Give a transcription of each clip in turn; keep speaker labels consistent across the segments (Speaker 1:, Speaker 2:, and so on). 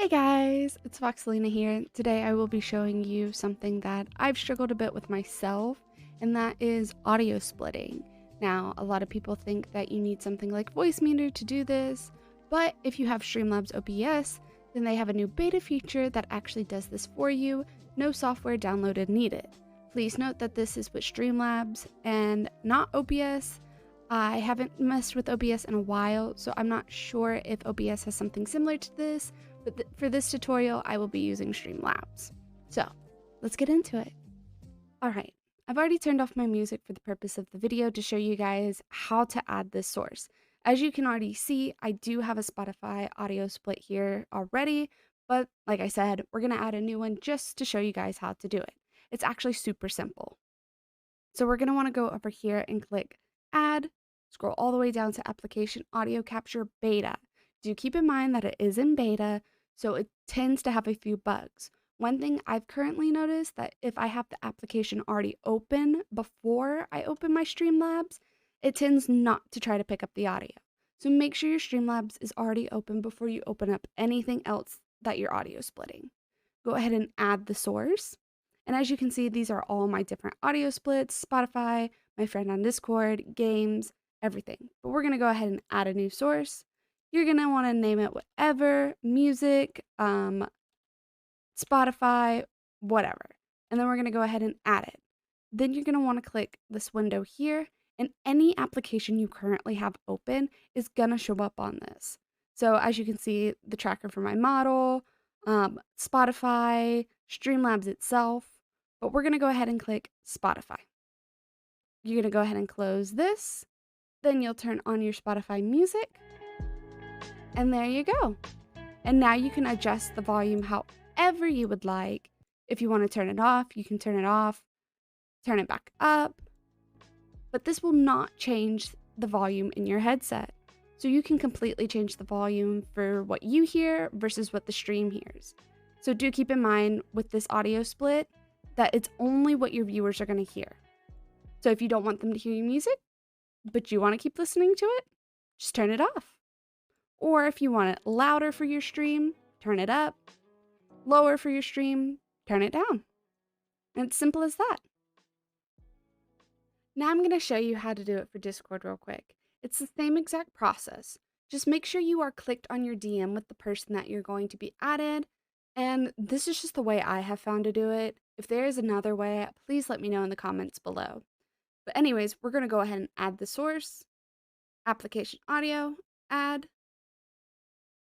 Speaker 1: Hey guys, it's Foxelina here. Today I will be showing you something that I've struggled a bit with myself, and that is audio splitting. Now, a lot of people think that you need something like Voicemeeter to do this, but if you have Streamlabs OBS, then they have a new beta feature that actually does this for you, no software downloaded needed. Please note that this is with Streamlabs and not OBS. I haven't messed with OBS in a while, so I'm not sure if OBS has something similar to this, but for this tutorial, I will be using Streamlabs. So, let's get into it. Alright, I've already turned off my music for the purpose of the video to show you guys how to add this source. As you can already see, I do have a Spotify audio split here already, but like I said, we're going to add a new one just to show you guys how to do it. It's actually super simple. So we're going to want to go over here and click Add, scroll all the way down to Application Audio Capture Beta. Do keep in mind that it is in beta, so it tends to have a few bugs. One thing I've currently noticed that if I have the application already open before I open my Streamlabs, it tends not to try to pick up the audio. So make sure your Streamlabs is already open before you open up anything else that you're audio splitting. Go ahead and add the source. And as you can see, these are all my different audio splits, Spotify, my friend on Discord, games, everything. But we're going to go ahead and add a new source. You're going to want to name it whatever, music, Spotify, whatever. And then we're going to go ahead and add it. Then you're going to want to click this window here, and any application you currently have open is going to show up on this. So as you can see, the tracker for my model, Spotify, Streamlabs itself, but we're going to go ahead and click Spotify. You're going to go ahead and close this. Then you'll turn on your Spotify music. And there you go. And now you can adjust the volume however you would like. If you want to turn it off, you can turn it off, turn it back up. But this will not change the volume in your headset. So you can completely change the volume for what you hear versus what the stream hears. So do keep in mind with this audio split that it's only what your viewers are going to hear. So if you don't want them to hear your music, but you want to keep listening to it, just turn it off. Or if you want it louder for your stream, turn it up. Lower for your stream, turn it down. And it's simple as that. Now I'm going to show you how to do it for Discord real quick. It's the same exact process. Just make sure you are clicked on your DM with the person that you're going to be added. And this is just the way I have found to do it. If there is another way, please let me know in the comments below. But anyways, we're going to go ahead and add the source, application audio, add.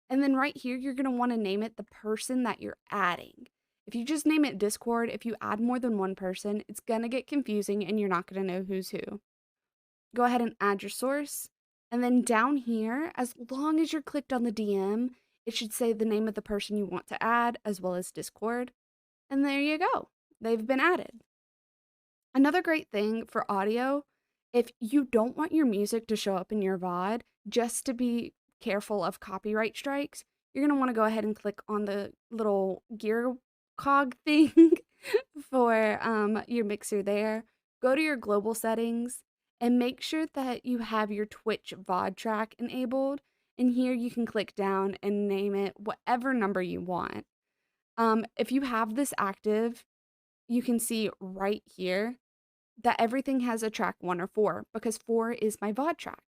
Speaker 1: And then right here, you're going to want to name it the person that you're adding. If you just name it Discord, if you add more than one person, it's going to get confusing and you're not going to know who's who. Go ahead and add your source. And then down here, as long as you're clicked on the DM, it should say the name of the person you want to add as well as Discord. And there you go. They've been added. Another great thing for audio, if you don't want your music to show up in your VOD, just to be careful of copyright strikes, you're going to want to go ahead and click on the little gear cog thing for your mixer there. Go to your global settings and make sure that you have your Twitch VOD track enabled. And here you can click down and name it whatever number you want. If you have this active, you can see right here that everything has a track 1 or 4 because 4 is my VOD track.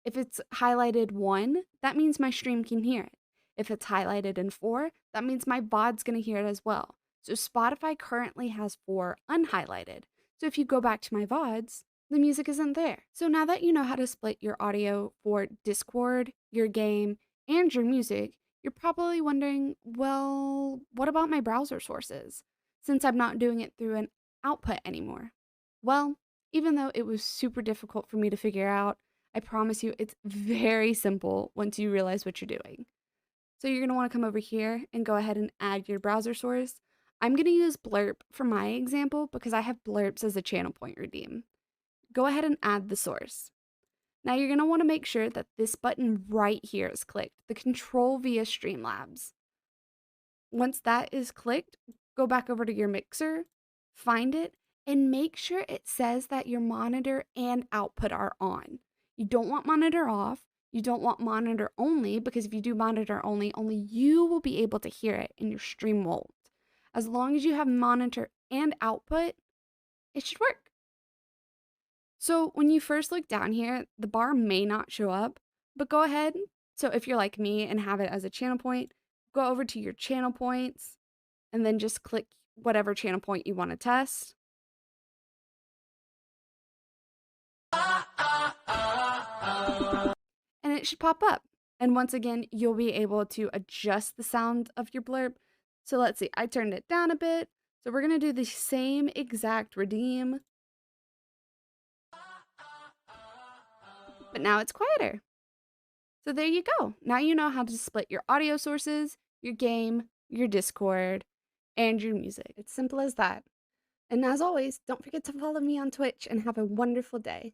Speaker 1: If it's highlighted 1, that means my stream can hear it. If it's highlighted in 4, that means my VOD's going to hear it as well. So Spotify currently has 4 unhighlighted. So if you go back to my VODs, the music isn't there. So now that you know how to split your audio for Discord, your game, and your music, you're probably wondering, well, what about my browser sources? Since I'm not doing it through an output anymore. Well, even though it was super difficult for me to figure out, I promise you it's very simple once you realize what you're doing. So you're going to want to come over here and go ahead and add your browser source. I'm going to use Blurp for my example because I have Blurps as a channel point redeem. Go ahead and add the source. Now you're going to want to make sure that this button right here is clicked, the Control via Streamlabs. Once that is clicked, go back over to your mixer, find it, and make sure it says that your monitor and output are on. You don't want monitor off. You don't want monitor only, because if you do monitor only, only you will be able to hear it and your stream won't. As long as you have monitor and output, it should work. So when you first look down here, the bar may not show up, but go ahead. So if you're like me and have it as a channel point, go over to your channel points and then just click whatever channel point you want to test. And it should pop up. And once again, you'll be able to adjust the sound of your blurb. So let's see, I turned it down a bit. So we're going to do the same exact redeem, but now it's quieter. So there you go. Now you know how to split your audio sources, your game, your Discord, and your music. It's simple as that. And as always, don't forget to follow me on Twitch and have a wonderful day.